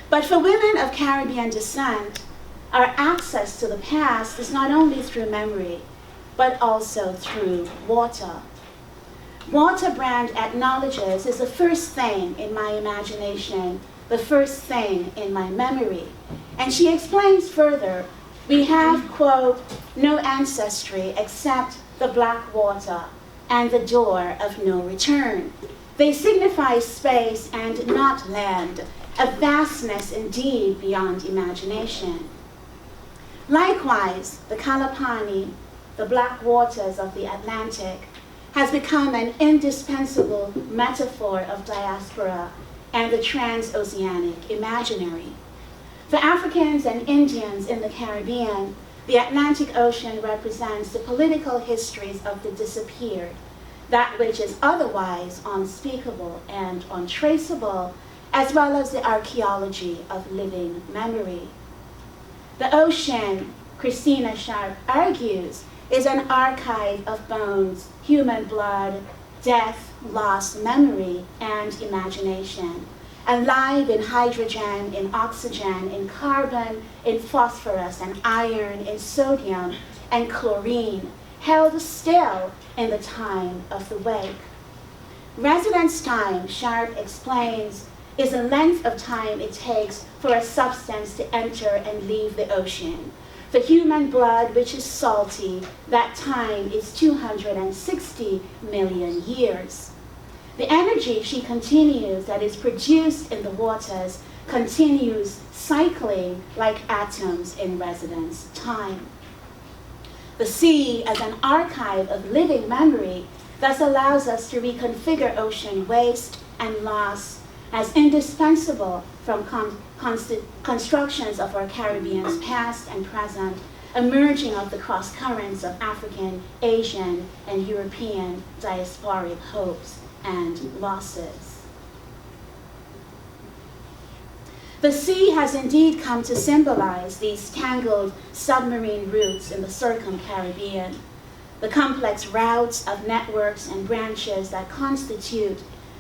But for women of Caribbean descent, our access to the past is not only through memory, but also through water. Water, Brand acknowledges, is the first thing in my imagination, the first thing in my memory. And she explains further, we have, quote, no ancestry except the black water and the door of no return. They signify space and not land, a vastness indeed beyond imagination. Likewise, the Kalapani, the black waters of the Atlantic, has become an indispensable metaphor of diaspora and the transoceanic imaginary. For Africans and Indians in the Caribbean, the Atlantic Ocean represents the political histories of the disappeared, that which is otherwise unspeakable and untraceable, as well as the archaeology of living memory. The ocean, Christina Sharp argues, is an archive of bones, human blood, death, loss, memory, and imagination, alive in hydrogen, in oxygen, in carbon, in phosphorus, and iron, in sodium, and chlorine, held still in the time of the wake. Residence time, Sharp explains, is the length of time it takes for a substance to enter and leave the ocean. For human blood, which is salty, that time is 260 million years. The energy, she continues, that is produced in the waters continues cycling like atoms in residence time. The sea, as an archive of living memory, thus allows us to reconfigure ocean waste and loss as indispensable from constructions of our Caribbean's past and present, emerging of the cross currents of African, Asian, and European diasporic hopes and losses. The sea has indeed come to symbolize these tangled submarine routes in the Circum-Caribbean, the complex routes of networks and branches that constitute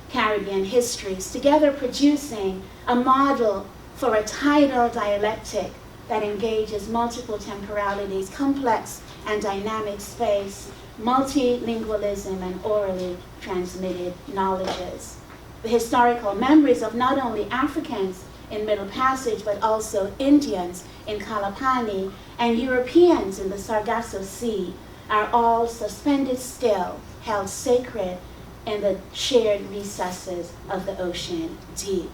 Caribbean histories, together producing a model for a tidal dialectic that engages multiple temporalities, complex and dynamic space, multilingualism, and orally transmitted knowledges. The historical memories of not only Africans in Middle Passage, but also Indians in Kalapani and Europeans in the Sargasso Sea are all suspended still, held sacred in the shared recesses of the ocean deep.